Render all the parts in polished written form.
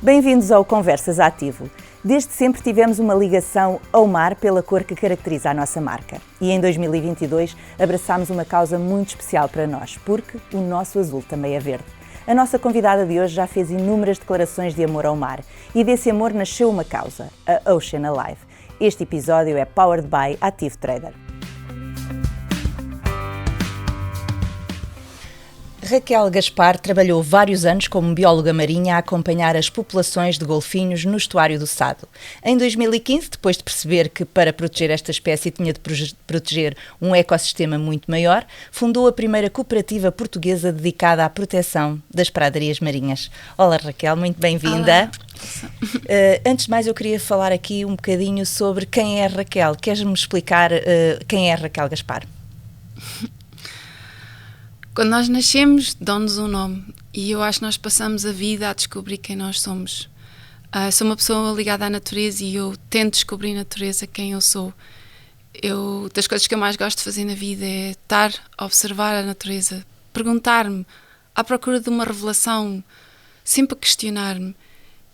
Bem-vindos ao Conversas Ativo. Desde sempre tivemos uma ligação ao mar pela cor que caracteriza a nossa marca. E em 2022 abraçámos uma causa muito especial para nós, porque o nosso azul também é verde. A nossa convidada de hoje já fez inúmeras declarações de amor ao mar e desse amor nasceu uma causa, a Ocean Alive. Este episódio é powered by Active Trader. Raquel Gaspar trabalhou vários anos como bióloga marinha a acompanhar as populações de golfinhos no estuário do Sado. Em 2015, depois de perceber que para proteger esta espécie tinha de proteger um ecossistema muito maior, fundou a primeira cooperativa portuguesa dedicada à proteção das pradarias marinhas. Olá Raquel, muito bem-vinda. Antes de mais eu queria falar aqui um bocadinho sobre quem é a Raquel. Queres-me explicar quem é a Raquel Gaspar? Quando nós nascemos, dão-nos um nome e eu acho que nós passamos a vida a descobrir quem nós somos. Sou uma pessoa ligada à natureza e eu tento descobrir na natureza quem eu sou. Das coisas que eu mais gosto de fazer na vida é estar a observar a natureza, perguntar-me, à procura de uma revelação, sempre a questionar-me.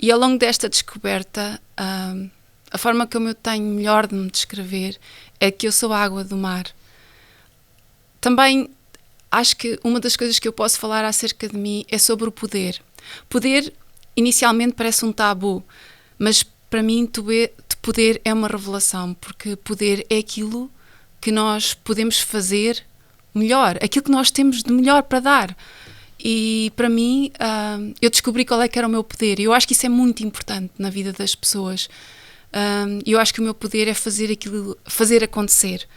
E ao longo desta descoberta, a forma como eu tenho melhor de me descrever é que eu sou a água do mar. Também acho que uma das coisas que eu posso falar acerca de mim é sobre o poder. Poder, inicialmente, parece um tabu, mas para mim poder é uma revelação, porque poder é aquilo que nós podemos fazer melhor, aquilo que nós temos de melhor para dar. E para mim, eu descobri qual é que era o meu poder. E eu acho que isso é muito importante na vida das pessoas. Eu acho que o meu poder é fazer acontecer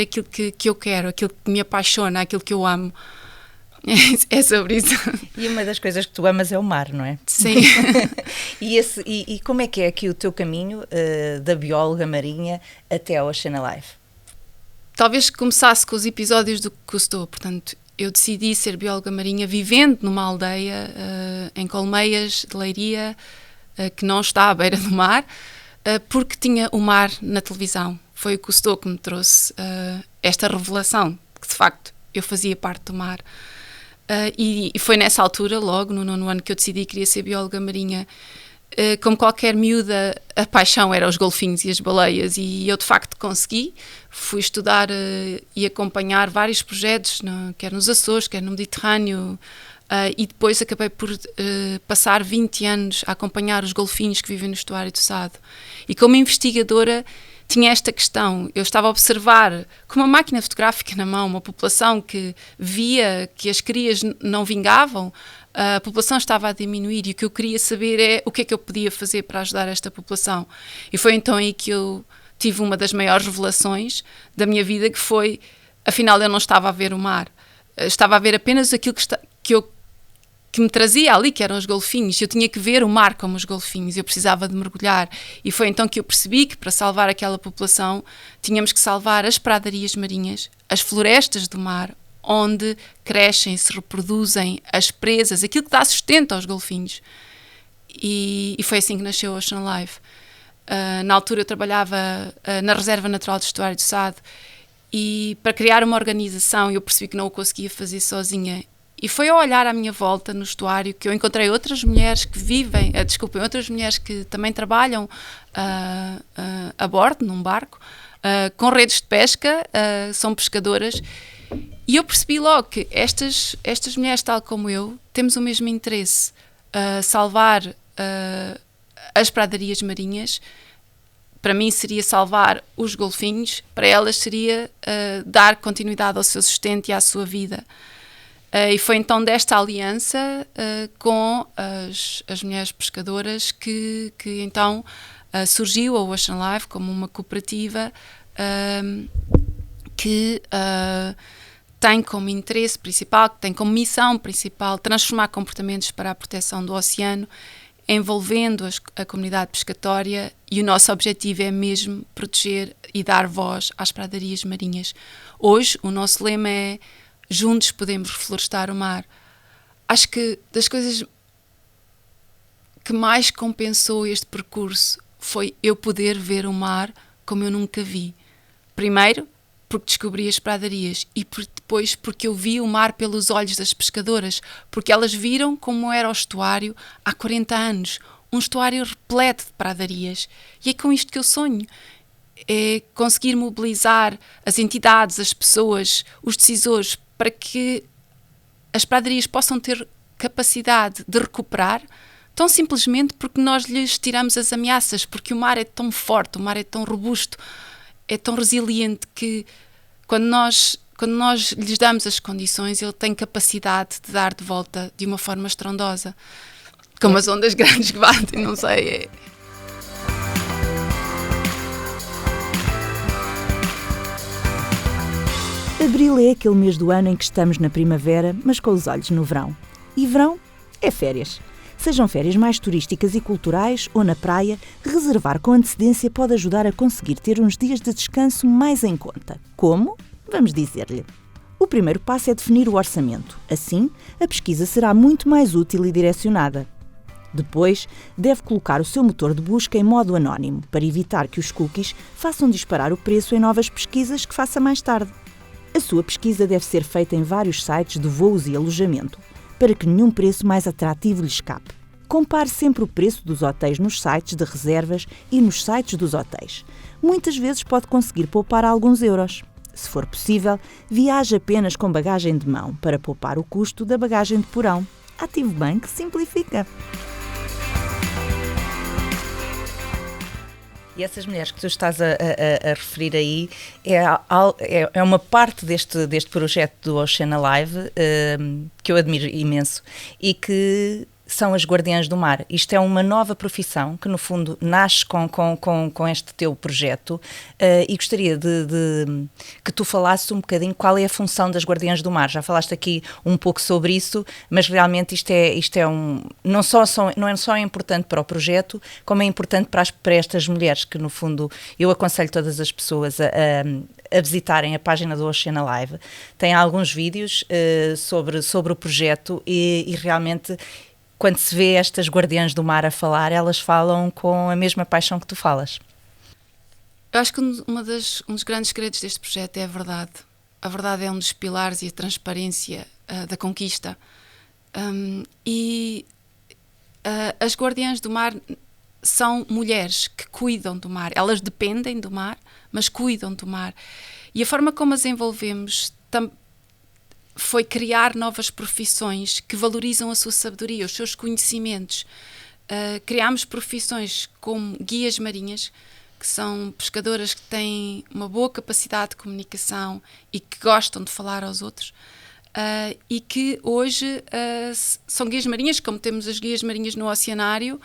aquilo que eu quero, aquilo que me apaixona, aquilo que eu amo. É sobre isso. E uma das coisas que tu amas é o mar, não é? Sim. E como é que é aqui o teu caminho da bióloga marinha até ao Ocean Alive? Talvez começasse com os episódios do que estou. Portanto, eu decidi ser bióloga marinha vivendo numa aldeia em Colmeias de Leiria, que não está à beira do mar, porque tinha o mar na televisão. Foi o Cousteau que me trouxe esta revelação, que de facto eu fazia parte do mar. E foi nessa altura, logo no 9º ano, que eu decidi que queria ser bióloga marinha. Como qualquer miúda, a paixão era os golfinhos e as baleias, e eu de facto consegui. Fui estudar e acompanhar vários projetos, quer nos Açores, quer no Mediterrâneo, e depois acabei por passar 20 anos a acompanhar os golfinhos que vivem no estuário do Sado. E como investigadora tinha esta questão, eu estava a observar com uma máquina fotográfica na mão uma população que via que as crias não vingavam, a população estava a diminuir, e o que eu queria saber é o que é que eu podia fazer para ajudar esta população. E foi então aí que eu tive uma das maiores revelações da minha vida, que foi, afinal eu não estava a ver o mar, estava a ver apenas aquilo que me trazia ali, que eram os golfinhos. Eu tinha que ver o mar como os golfinhos, eu precisava de mergulhar, e foi então que eu percebi que para salvar aquela população tínhamos que salvar as pradarias marinhas, as florestas do mar, onde crescem, se reproduzem as presas, aquilo que dá sustento aos golfinhos. E foi assim que nasceu o Ocean Alive. Na altura eu trabalhava na Reserva Natural do Estuário do Sado, e para criar uma organização eu percebi que não o conseguia fazer sozinha. E foi ao olhar à minha volta no estuário que eu encontrei outras mulheres que outras mulheres que também trabalham a bordo, num barco, com redes de pesca, são pescadoras, e eu percebi logo que estas mulheres, tal como eu, temos o mesmo interesse, salvar as pradarias marinhas. Para mim seria salvar os golfinhos, para elas seria dar continuidade ao seu sustento e à sua vida. E foi então desta aliança com as mulheres pescadoras que então surgiu a Ocean Alive como uma cooperativa que tem como interesse principal, que tem como missão principal transformar comportamentos para a proteção do oceano, envolvendo a comunidade pescatória, e o nosso objetivo é mesmo proteger e dar voz às pradarias marinhas. Hoje o nosso lema é: juntos podemos reflorestar o mar. Acho que das coisas que mais compensou este percurso foi eu poder ver o mar como eu nunca vi. Primeiro, porque descobri as pradarias e depois porque eu vi o mar pelos olhos das pescadoras, porque elas viram como era o estuário há 40 anos, um estuário repleto de pradarias. E é com isto que eu sonho, é conseguir mobilizar as entidades, as pessoas, os decisores, para que as pradarias possam ter capacidade de recuperar, tão simplesmente porque nós lhes tiramos as ameaças, porque o mar é tão forte, o mar é tão robusto, é tão resiliente que quando nós lhes damos as condições, ele tem capacidade de dar de volta de uma forma estrondosa. Como as ondas grandes que batem, não sei. Abril é aquele mês do ano em que estamos na primavera, mas com os olhos no verão. E verão é férias. Sejam férias mais turísticas e culturais ou na praia, reservar com antecedência pode ajudar a conseguir ter uns dias de descanso mais em conta. Como? Vamos dizer-lhe. O primeiro passo é definir o orçamento. Assim, a pesquisa será muito mais útil e direcionada. Depois, deve colocar o seu motor de busca em modo anónimo, para evitar que os cookies façam disparar o preço em novas pesquisas que faça mais tarde. A sua pesquisa deve ser feita em vários sites de voos e alojamento, para que nenhum preço mais atrativo lhe escape. Compare sempre o preço dos hotéis nos sites de reservas e nos sites dos hotéis. Muitas vezes pode conseguir poupar alguns euros. Se for possível, viaje apenas com bagagem de mão, para poupar o custo da bagagem de porão. ActiveBank simplifica. E essas mulheres que tu estás a referir aí é uma parte deste projeto do Ocean Alive que eu admiro imenso e que são as guardiãs do mar. Isto é uma nova profissão que, no fundo, nasce com este teu projeto e gostaria de que tu falasses um bocadinho qual é a função das guardiãs do mar. Já falaste aqui um pouco sobre isso, mas realmente isto é não é só importante para o projeto, como é importante para estas mulheres que, no fundo, eu aconselho todas as pessoas a visitarem a página do Ocean Alive. Tem alguns vídeos sobre o projeto e realmente, quando se vê estas guardiãs do mar a falar, elas falam com a mesma paixão que tu falas. Eu acho que um dos grandes segredos deste projeto é a verdade. A verdade é um dos pilares e a transparência da conquista. As guardiãs do mar são mulheres que cuidam do mar. Elas dependem do mar, mas cuidam do mar. E a forma como as envolvemos foi criar novas profissões que valorizam a sua sabedoria, os seus conhecimentos. Criámos profissões como guias marinhas, que são pescadoras que têm uma boa capacidade de comunicação e que gostam de falar aos outros, e que hoje são guias marinhas, como temos as guias marinhas no oceanário,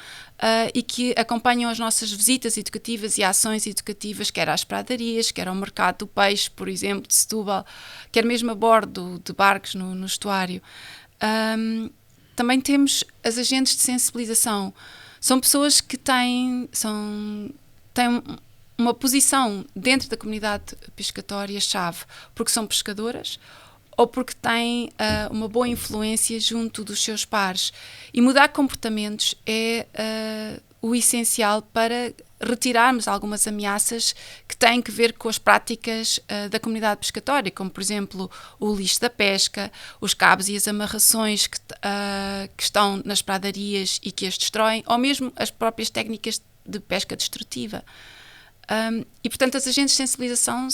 e que acompanham as nossas visitas educativas e ações educativas, quer às pradarias, quer ao mercado do peixe, por exemplo, de Setúbal, quer mesmo a bordo de barcos no estuário. Também temos as agentes de sensibilização. São pessoas que têm uma posição dentro da comunidade pescatória-chave, porque são pescadoras, ou porque têm uma boa influência junto dos seus pares. E mudar comportamentos é o essencial para retirarmos algumas ameaças que têm que ver com as práticas da comunidade pescatória, como, por exemplo, o lixo da pesca, os cabos e as amarrações que estão nas pradarias e que as destroem, ou mesmo as próprias técnicas de pesca destrutiva. E, portanto, as agentes de sensibilização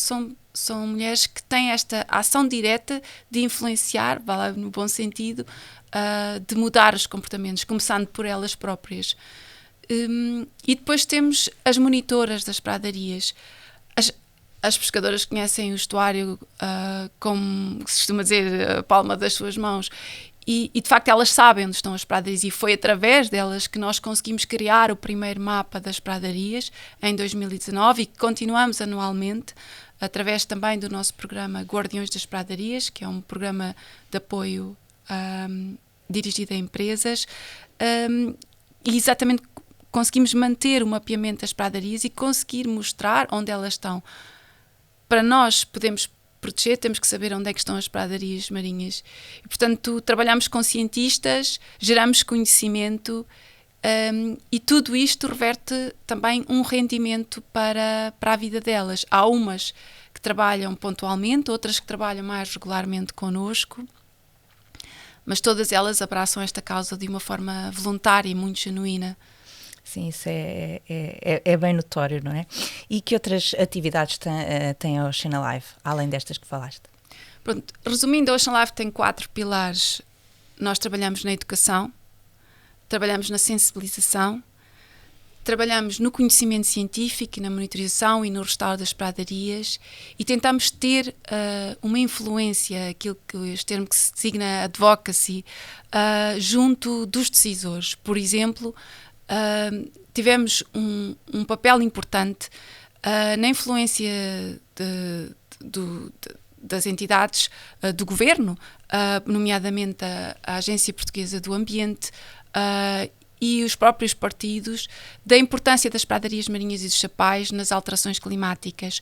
são mulheres que têm esta ação direta de influenciar, vá lá no bom sentido, de mudar os comportamentos, começando por elas próprias. E depois temos as monitoras das pradarias. As pescadoras conhecem o estuário como se costuma dizer, a palma das suas mãos. E de facto elas sabem onde estão as pradarias e foi através delas que nós conseguimos criar o primeiro mapa das pradarias em 2019 e que continuamos anualmente através também do nosso programa Guardiões das Pradarias, que é um programa de apoio dirigido a empresas, e exatamente conseguimos manter o mapeamento das pradarias e conseguir mostrar onde elas estão. Para nós podermos proteger, temos que saber onde é que estão as pradarias marinhas. E, portanto, trabalhamos com cientistas, geramos conhecimento e tudo isto reverte também um rendimento para a vida delas. Há umas que trabalham pontualmente, outras que trabalham mais regularmente connosco, mas todas elas abraçam esta causa de uma forma voluntária e muito genuína. Sim, isso é bem notório, não é? E que outras atividades tem a Ocean Alive, além destas que falaste? Pronto, resumindo, a Ocean Alive tem 4 pilares. Nós trabalhamos na educação, trabalhamos na sensibilização, trabalhamos no conhecimento científico e na monitorização e no restauro das pradarias e tentamos ter uma influência, aquilo que este termo que se designa advocacy, junto dos decisores. Por exemplo, tivemos um papel importante na influência das entidades do governo, nomeadamente a Agência Portuguesa do Ambiente, e os próprios partidos, da importância das pradarias marinhas e dos chapais nas alterações climáticas.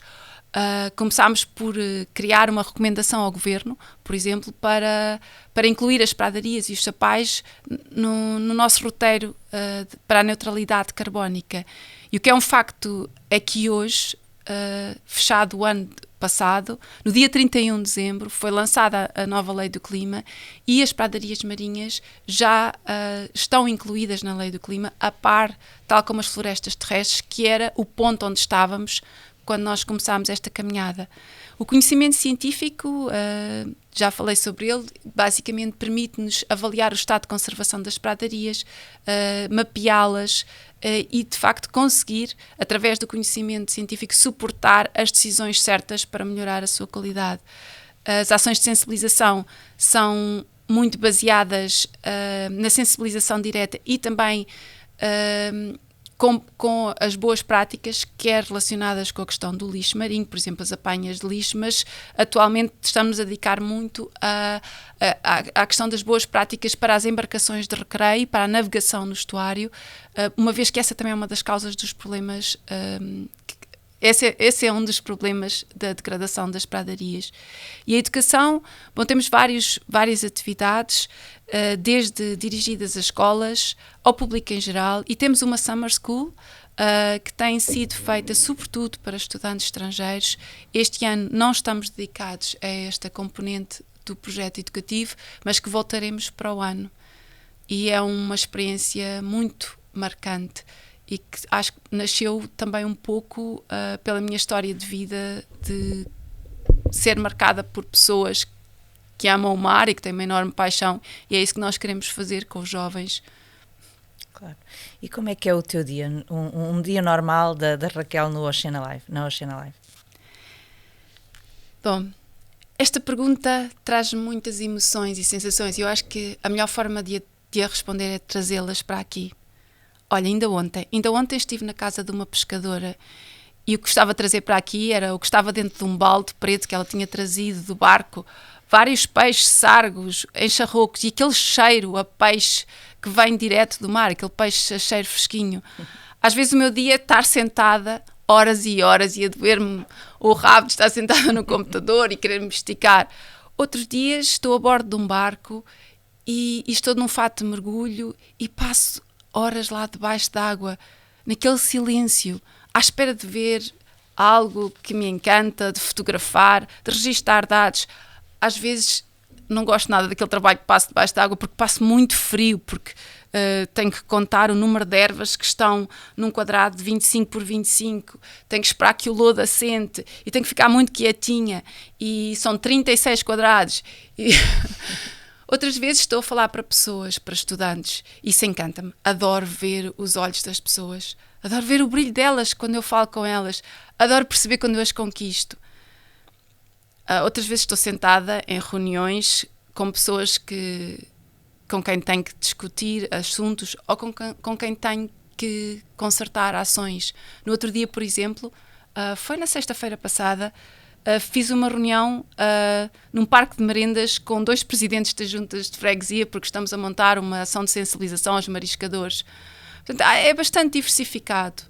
Começámos por criar uma recomendação ao Governo, por exemplo, para incluir as pradarias e os chapais no nosso roteiro para a neutralidade carbónica. E o que é um facto é que hoje, fechado o ano passado, no dia 31 de dezembro, foi lançada a nova Lei do Clima e as pradarias marinhas já estão incluídas na Lei do Clima, a par, tal como as florestas terrestres, que era o ponto onde estávamos quando nós começámos esta caminhada. O conhecimento científico, já falei sobre ele, basicamente permite-nos avaliar o estado de conservação das pradarias, mapeá-las e, de facto, conseguir, através do conhecimento científico, suportar as decisões certas para melhorar a sua qualidade. As ações de sensibilização são muito baseadas na sensibilização direta e também com as boas práticas, quer relacionadas com a questão do lixo marinho, por exemplo, as apanhas de lixo, mas atualmente estamos a dedicar muito à questão das boas práticas para as embarcações de recreio, para a navegação no estuário, uma vez que essa também é uma das causas dos problemas. Esse é um dos problemas da degradação das pradarias. E a educação, bom, temos várias atividades, desde dirigidas a escolas, ao público em geral, e temos uma Summer School que tem sido feita sobretudo para estudantes estrangeiros. Este ano não estamos dedicados a esta componente do projeto educativo, mas que voltaremos para o ano. E é uma experiência muito marcante e que acho que nasceu também um pouco pela minha história de vida, de ser marcada por pessoas que amam o mar e que têm uma enorme paixão, e é isso que nós queremos fazer com os jovens. Claro. E como é que é o teu dia? Um dia normal da Raquel na Ocean Alive? Bom, esta pergunta traz muitas emoções e sensações, e eu acho que a melhor forma de a responder é trazê-las para aqui. Olha, ainda ontem estive na casa de uma pescadora e o que gostava de trazer para aqui era o que estava dentro de um balde preto que ela tinha trazido do barco, vários peixes, sargos, encharrocos e aquele cheiro a peixe que vem direto do mar, aquele peixe a cheiro fresquinho. Às vezes o meu dia é estar sentada horas e horas e a doer-me o rabo de estar sentada no computador e querer me esticar. Outros dias estou a bordo de um barco e estou num fato de mergulho e passo horas lá debaixo d'água, naquele silêncio, à espera de ver algo que me encanta, de fotografar, de registar dados. Às vezes não gosto nada daquele trabalho que passo debaixo d'água porque passo muito frio, porque tenho que contar o número de ervas que estão num quadrado de 25 por 25, tenho que esperar que o lodo assente e tenho que ficar muito quietinha e são 36 quadrados. E outras vezes estou a falar para pessoas, para estudantes, e isso encanta-me. Adoro ver os olhos das pessoas, adoro ver o brilho delas quando eu falo com elas, adoro perceber quando eu as conquisto. Outras vezes estou sentada em reuniões com pessoas com quem tenho que discutir assuntos ou com quem tenho que consertar ações. No outro dia, por exemplo, foi na sexta-feira passada, fiz uma reunião num parque de merendas com 2 presidentes das juntas de freguesia, porque estamos a montar uma ação de sensibilização aos mariscadores. Portanto, é bastante diversificado.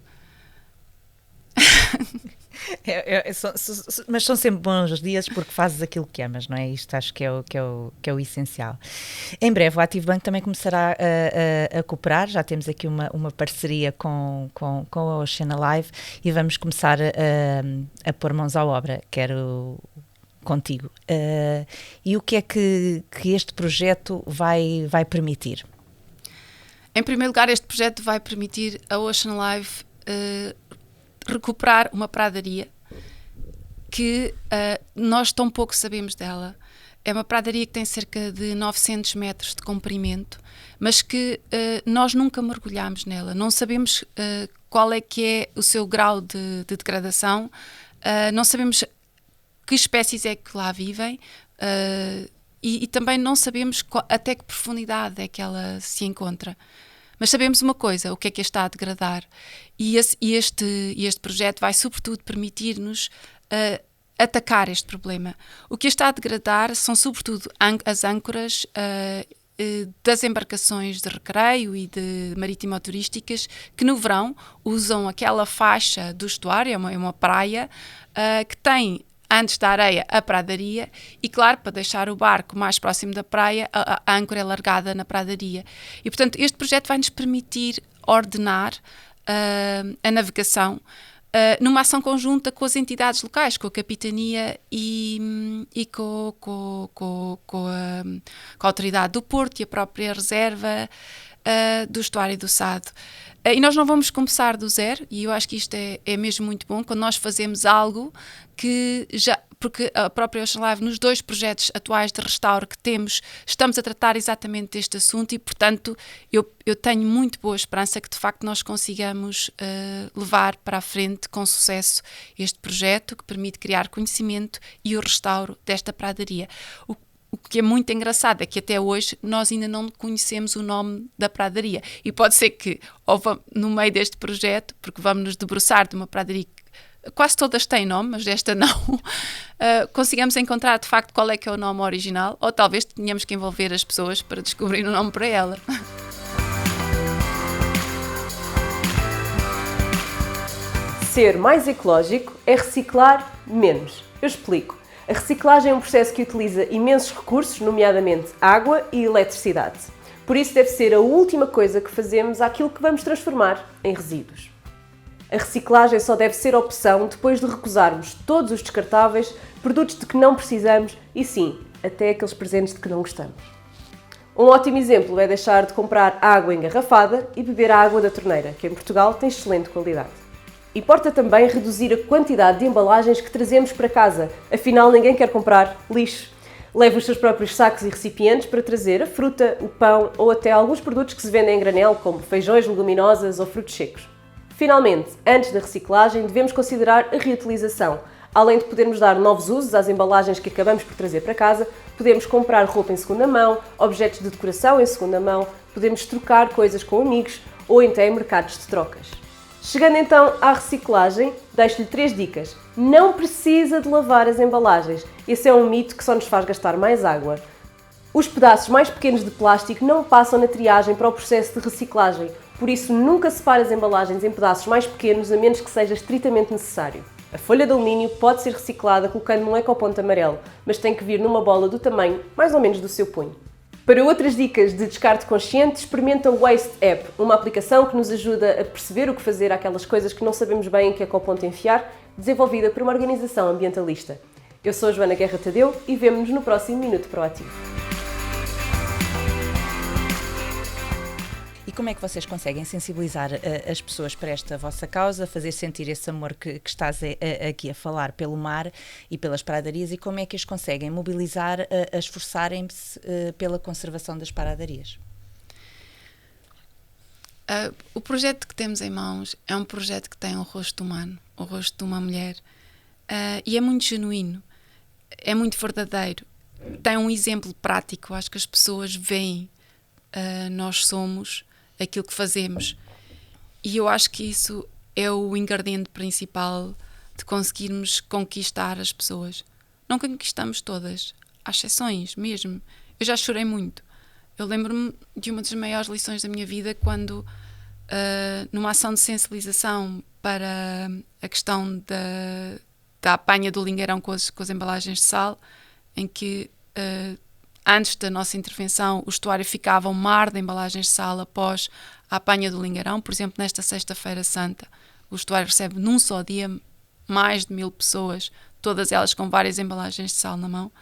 Mas são sempre bons os dias porque fazes aquilo que amas, não é? Isto acho que é o essencial. Em breve o Active Bank também começará a cooperar, já temos aqui uma parceria com a Ocean Alive e vamos começar a pôr mãos à obra, quero contigo. E o que é que este projeto vai permitir? Em primeiro lugar, este projeto vai permitir a Ocean Alive recuperar uma pradaria que nós tão pouco sabemos dela. É uma pradaria que tem cerca de 900 metros de comprimento, mas que nós nunca mergulhámos nela. Não sabemos qual é que é o seu grau de degradação, não sabemos que espécies é que lá vivem e também não sabemos até que profundidade é que ela se encontra. Mas sabemos uma coisa, o que é que a está a degradar. E este projeto vai, sobretudo, permitir-nos atacar este problema. O que a está a degradar são, sobretudo, as âncoras das embarcações de recreio e de marítimo-turísticas que, no verão, usam aquela faixa do estuário, é uma praia, que tem antes da areia a pradaria e, claro, para deixar o barco mais próximo da praia, a âncora é largada na pradaria. E, portanto, este projeto vai nos permitir ordenar a navegação numa ação conjunta com as entidades locais, com a capitania e com a autoridade do Porto e a própria reserva do estuário do Sado. E nós não vamos começar do zero, e eu acho que isto é mesmo muito bom, quando nós fazemos algo que já... Porque a própria Ocean Alive, nos 2 projetos atuais de restauro que temos, estamos a tratar exatamente deste assunto e, portanto, eu tenho muito boa esperança que, de facto, nós consigamos levar para a frente com sucesso este projeto que permite criar conhecimento e o restauro desta pradaria. O que é muito engraçado é que até hoje nós ainda não conhecemos o nome da pradaria. E pode ser que, no meio deste projeto, porque vamos nos debruçar de uma pradaria que quase todas têm nome, mas esta não, consigamos encontrar de facto qual é que é o nome original, ou talvez tenhamos que envolver as pessoas para descobrir o nome para ela. Ser mais ecológico é reciclar menos. Eu explico. A reciclagem é um processo que utiliza imensos recursos, nomeadamente água e eletricidade. Por isso deve ser a última coisa que fazemos àquilo que vamos transformar em resíduos. A reciclagem só deve ser opção depois de recusarmos todos os descartáveis, produtos de que não precisamos e sim, até aqueles presentes de que não gostamos. Um ótimo exemplo é deixar de comprar água engarrafada e beber a água da torneira, que em Portugal tem excelente qualidade. Importa também reduzir a quantidade de embalagens que trazemos para casa, afinal ninguém quer comprar lixo. Leve os seus próprios sacos e recipientes para trazer a fruta, o pão ou até alguns produtos que se vendem em granel, como feijões, leguminosas ou frutos secos. Finalmente, antes da reciclagem, devemos considerar a reutilização. Além de podermos dar novos usos às embalagens que acabamos por trazer para casa, podemos comprar roupa em segunda mão, objetos de decoração em segunda mão, podemos trocar coisas com amigos ou então em mercados de trocas. Chegando então à reciclagem, deixo-lhe 3 dicas. Não precisa de lavar as embalagens. Esse é um mito que só nos faz gastar mais água. Os pedaços mais pequenos de plástico não passam na triagem para o processo de reciclagem. Por isso, nunca separe as embalagens em pedaços mais pequenos, a menos que seja estritamente necessário. A folha de alumínio pode ser reciclada colocando num ecoponto amarelo, mas tem que vir numa bola do tamanho mais ou menos do seu punho. Para outras dicas de descarte consciente, experimenta o Waste App, uma aplicação que nos ajuda a perceber o que fazer àquelas coisas que não sabemos bem em que ecoponto enfiar, desenvolvida por uma organização ambientalista. Eu sou a Joana Guerra Tadeu e vemo-nos no próximo Minuto Proativo. E como é que vocês conseguem sensibilizar as pessoas para esta vossa causa, fazer sentir esse amor que estás aqui a falar pelo mar e pelas pradarias, e como é que as conseguem mobilizar a esforçarem-se pela conservação das pradarias? O projeto que temos em mãos é um projeto que tem um rosto humano, o rosto de uma mulher, e é muito genuíno, é muito verdadeiro, tem um exemplo prático. Acho que as pessoas veem, nós somos aquilo que fazemos, e eu acho que isso é o ingrediente principal de conseguirmos conquistar as pessoas. Não conquistamos todas, há exceções mesmo. Eu já chorei muito. Eu lembro-me de uma das maiores lições da minha vida quando numa ação de sensibilização para a questão da apanha do lingueirão com as embalagens de sal, em que antes da nossa intervenção o estuário ficava um mar de embalagens de sal após a apanha do lingueirão. Por exemplo, nesta Sexta-feira Santa, o estuário recebe num só dia mais de 1000 pessoas, todas elas com várias embalagens de sal na mão.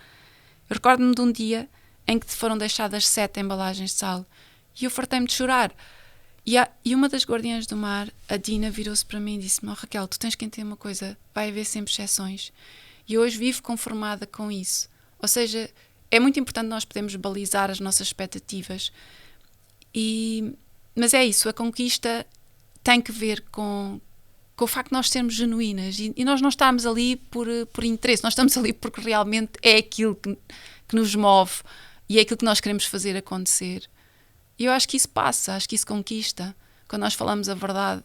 Eu recordo-me de um dia em que foram deixadas 7 embalagens de sal e eu fartei-me de chorar. E uma das guardiãs do mar, a Dina, virou-se para mim e disse-me: Raquel, tu tens que entender uma coisa, vai haver sempre exceções. E eu hoje vivo conformada com isso. Ou seja, é muito importante nós podermos balizar as nossas expectativas. Mas é isso, a conquista tem que ver com o facto de nós sermos genuínas e nós não estamos ali por interesse, nós estamos ali porque realmente é aquilo que nos move e é aquilo que nós queremos fazer acontecer. E eu acho que isso passa, acho que isso conquista, quando nós falamos a verdade.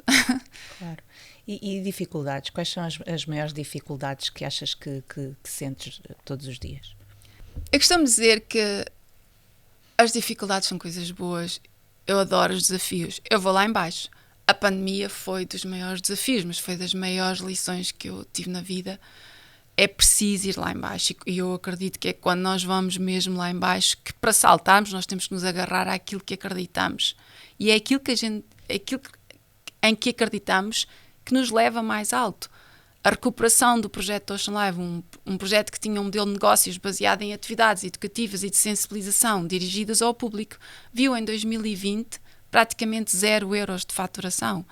Claro. E dificuldades? Quais são as maiores dificuldades que achas que sentes todos os dias? Eu costumo dizer que as dificuldades são coisas boas. Eu adoro os desafios. Eu vou lá em baixo. A pandemia foi dos maiores desafios, mas foi das maiores lições que eu tive na vida. É preciso ir lá em baixo e eu acredito que é quando nós vamos mesmo lá em baixo que para saltarmos nós temos que nos agarrar àquilo que acreditamos e é aquilo em que acreditamos que nos leva mais alto. A recuperação do projeto Ocean Live, um projeto que tinha um modelo de negócios baseado em atividades educativas e de sensibilização dirigidas ao público, viu em 2020 praticamente 0 euros de faturação.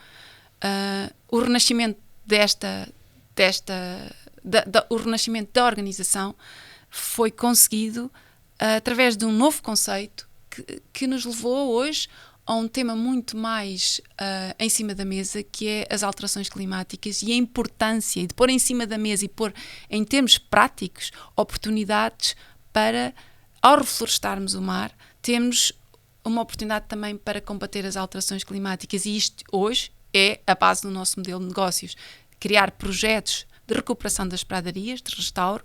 O renascimento o renascimento da organização foi conseguido através de um novo conceito que nos levou hoje a um tema muito mais em cima da mesa, que é as alterações climáticas e a importância de pôr em cima da mesa e pôr em termos práticos oportunidades para, ao reflorestarmos o mar, termos uma oportunidade também para combater as alterações climáticas e isto hoje é a base do nosso modelo de negócios. Criar projetos de recuperação das pradarias, de restauro,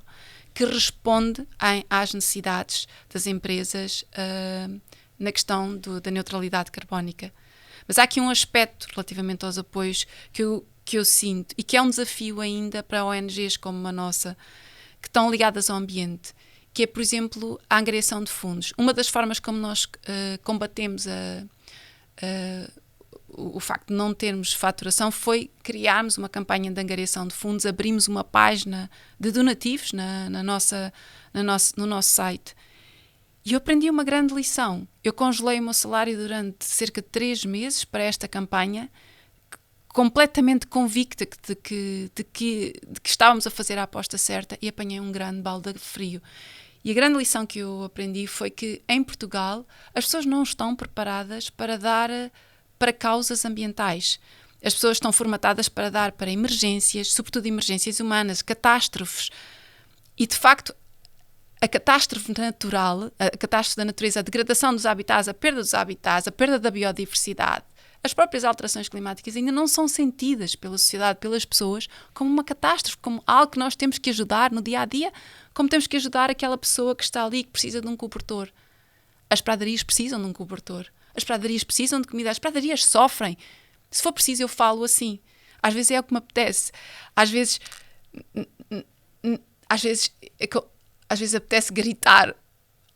que responde às necessidades das empresas na questão da neutralidade carbónica. Mas há aqui um aspecto relativamente aos apoios que eu sinto e que é um desafio ainda para ONGs como a nossa, que estão ligadas ao ambiente, que é, por exemplo, a angariação de fundos. Uma das formas como nós combatemos o facto de não termos faturação foi criarmos uma campanha de angariação de fundos, abrimos uma página de donativos no nosso site. E eu aprendi uma grande lição. Eu congelei o meu salário durante cerca de 3 meses para esta campanha, completamente convicta de que estávamos a fazer a aposta certa e apanhei um grande balde de frio. E a grande lição que eu aprendi foi que em Portugal as pessoas não estão preparadas para dar para causas ambientais. As pessoas estão formatadas para dar para emergências, sobretudo emergências humanas, catástrofes. E, de facto, a catástrofe natural, a catástrofe da natureza, a degradação dos habitats, a perda dos habitats, a perda da biodiversidade, as próprias alterações climáticas ainda não são sentidas pela sociedade, pelas pessoas, como uma catástrofe, como algo que nós temos que ajudar no dia-a-dia, como temos que ajudar aquela pessoa que está ali e que precisa de um cobertor. As pradarias precisam de um cobertor. As pradarias precisam de comida, as pradarias sofrem. Se for preciso, eu falo assim. Às vezes é o que me apetece. Às vezes apetece gritar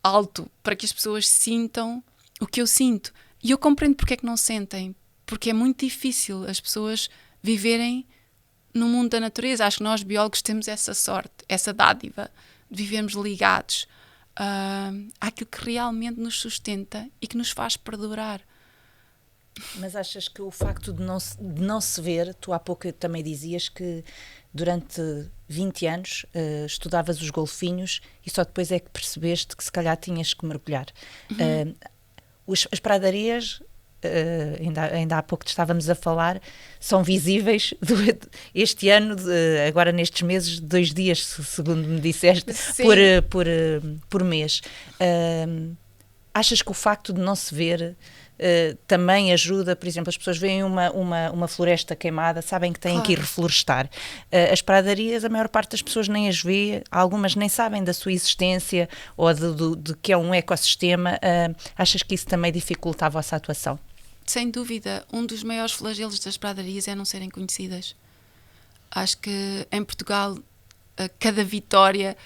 alto para que as pessoas sintam o que eu sinto. E eu compreendo porque é que não sentem. Porque é muito difícil as pessoas viverem no mundo da natureza. Acho que nós, biólogos, temos essa sorte, essa dádiva de vivermos ligados àquilo que realmente nos sustenta e que nos faz perdurar. Mas achas que o facto de não se ver, tu há pouco também dizias que durante 20 anos estudavas os golfinhos e só depois é que percebeste que se calhar tinhas que mergulhar. As pradarias, ainda há pouco estávamos a falar, são visíveis este ano, agora nestes meses, 2 dias, segundo me disseste, por mês. Achas que o facto de não se ver também ajuda? Por exemplo, as pessoas veem uma floresta queimada, sabem que têm que ir reflorestar. As pradarias, a maior parte das pessoas nem as vê, algumas nem sabem da sua existência ou de que é um ecossistema. Achas que isso também dificulta a vossa atuação? sem dúvida, um dos maiores flagelos das pradarias é não serem conhecidas. Acho que em Portugal cada vitória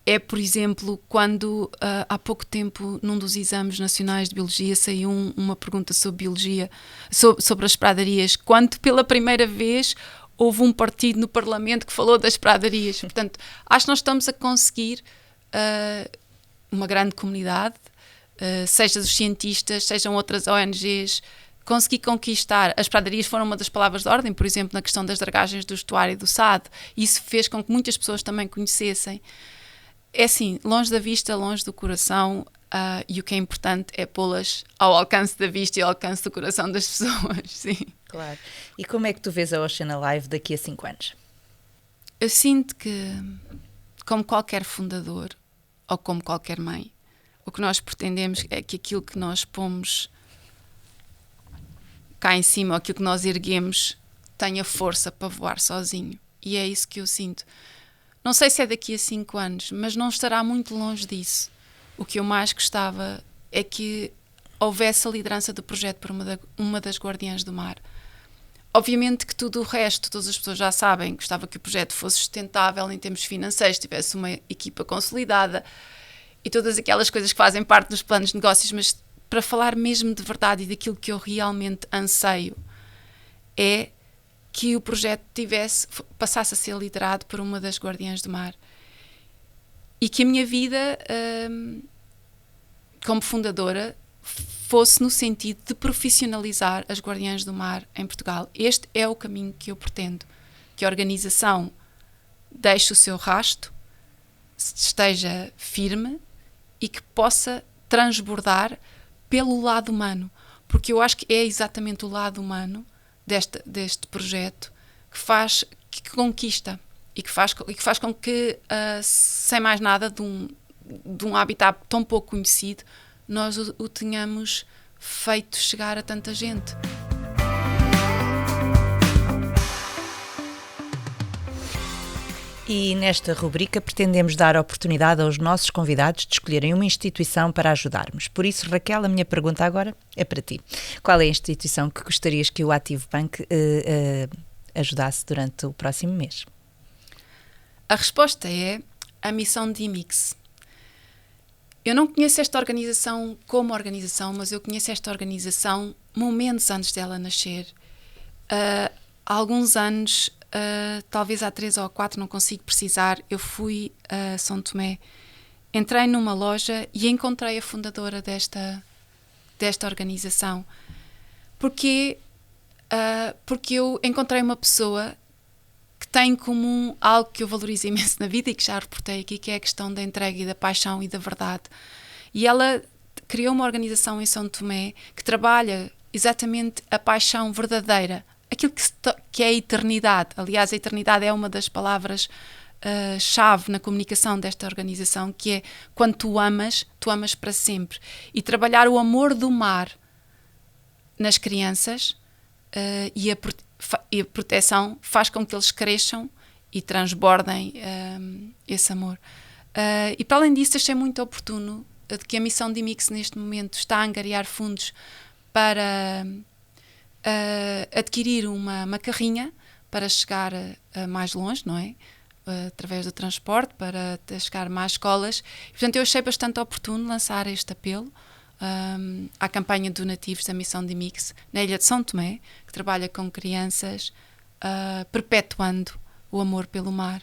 é, por exemplo, quando há pouco tempo num dos exames nacionais de biologia saiu uma pergunta sobre biologia, sobre as pradarias, quando pela primeira vez houve um partido no Parlamento que falou das pradarias. Portanto, acho que nós estamos a conseguir uma grande comunidade, seja dos cientistas, sejam outras ONGs, conseguir conquistar. As pradarias foram uma das palavras de ordem, por exemplo, na questão das dragagens do estuário do Sado. Isso fez com que muitas pessoas também conhecessem. É assim, longe da vista, longe do coração, e o que é importante é pô-las ao alcance da vista e ao alcance do coração das pessoas, sim. Claro. E como é que tu vês a Ocean Alive daqui a 5 anos? Eu sinto que, como qualquer fundador, ou como qualquer mãe, o que nós pretendemos é que aquilo que nós pomos cá em cima, ou aquilo que nós erguemos, tenha força para voar sozinho. E é isso que eu sinto. Não sei se é daqui a 5 anos, mas não estará muito longe disso. O que eu mais gostava é que houvesse a liderança do projeto por uma das guardiãs do mar. Obviamente que tudo o resto, todas as pessoas já sabem, gostava que o projeto fosse sustentável em termos financeiros, tivesse uma equipa consolidada e todas aquelas coisas que fazem parte dos planos de negócios, mas para falar mesmo de verdade e daquilo que eu realmente anseio, é que o projeto passasse a ser liderado por uma das guardiãs do mar. E que a minha vida, como fundadora, fosse no sentido de profissionalizar as guardiãs do mar em Portugal. Este é o caminho que eu pretendo. Que a organização deixe o seu rasto, esteja firme e que possa transbordar pelo lado humano. Porque eu acho que é exatamente o lado humano deste projeto que conquista e que faz com que, sem mais nada, de um habitat tão pouco conhecido, nós o tenhamos feito chegar a tanta gente. E nesta rubrica pretendemos dar oportunidade aos nossos convidados de escolherem uma instituição para ajudarmos. Por isso, Raquel, a minha pergunta agora é para ti. Qual é a instituição que gostarias que o Active Bank ajudasse durante o próximo mês? A resposta é a missão de IMIX. Eu não conheço esta organização como organização, mas eu conheço esta organização momentos antes dela nascer. Há alguns anos, talvez há 3 ou 4, não consigo precisar, eu fui a São Tomé, entrei numa loja e encontrei a fundadora desta organização. Porque eu encontrei uma pessoa que tem em comum algo que eu valorizo imenso na vida e que já reportei aqui, que é a questão da entrega e da paixão e da verdade. E ela criou uma organização em São Tomé que trabalha exatamente a paixão verdadeira, aquilo que é a eternidade. Aliás, a eternidade é uma das palavras chave na comunicação desta organização, que é quando tu amas para sempre. E trabalhar o amor do mar nas crianças e a proteção faz com que eles cresçam e transbordem esse amor. E para além disso, achei muito oportuno de que a missão de IMIX neste momento está a angariar fundos para adquirir uma carrinha para chegar mais longe, não é? Através do transporte, para chegar a mais escolas. E, portanto, eu achei bastante oportuno lançar este apelo à campanha de donativos da missão de IMIX na Ilha de São Tomé, que trabalha com crianças, perpetuando o amor pelo mar.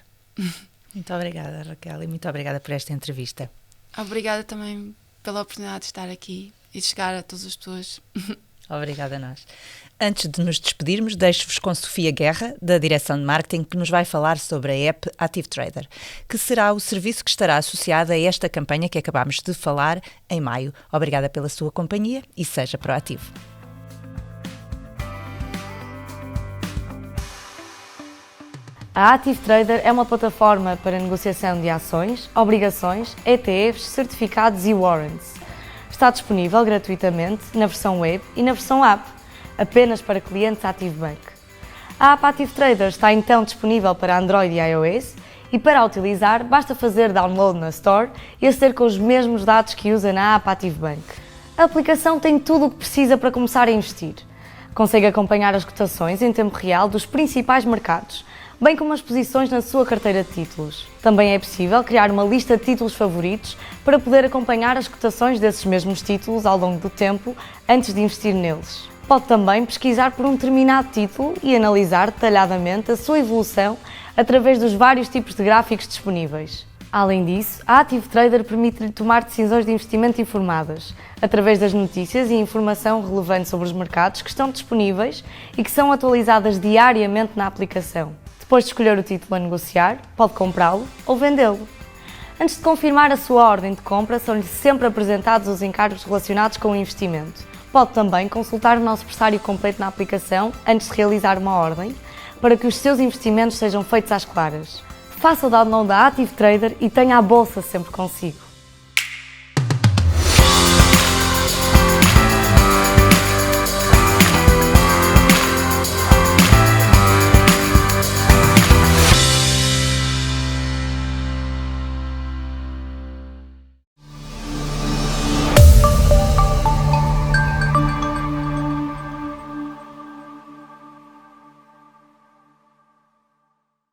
Muito obrigada, Raquel, e muito obrigada por esta entrevista. Obrigada também pela oportunidade de estar aqui e de chegar a todas as pessoas. Obrigada a nós. Antes de nos despedirmos, deixo-vos com Sofia Guerra, da Direção de Marketing, que nos vai falar sobre a app Active Trader, que será o serviço que estará associado a esta campanha que acabámos de falar em maio. Obrigada pela sua companhia e seja proativo. A Active Trader é uma plataforma para negociação de ações, obrigações, ETFs, certificados e warrants. Está disponível gratuitamente na versão web e na versão app, apenas para clientes Active Bank. A app Active Trader está então disponível para Android e iOS e para a utilizar basta fazer download na Store e aceder com os mesmos dados que usa na app Active Bank. A aplicação tem tudo o que precisa para começar a investir. Consegue acompanhar as cotações em tempo real dos principais mercados, bem como as posições na sua carteira de títulos. Também é possível criar uma lista de títulos favoritos para poder acompanhar as cotações desses mesmos títulos ao longo do tempo antes de investir neles. Pode também pesquisar por um determinado título e analisar detalhadamente a sua evolução através dos vários tipos de gráficos disponíveis. Além disso, a Active Trader permite-lhe tomar decisões de investimento informadas, através das notícias e informação relevante sobre os mercados que estão disponíveis e que são atualizadas diariamente na aplicação. Depois de escolher o título a negociar, pode comprá-lo ou vendê-lo. Antes de confirmar a sua ordem de compra, são-lhe sempre apresentados os encargos relacionados com o investimento. Pode também consultar o nosso pressário completo na aplicação antes de realizar uma ordem, para que os seus investimentos sejam feitos às claras. Faça o download da Active Trader e tenha a bolsa sempre consigo.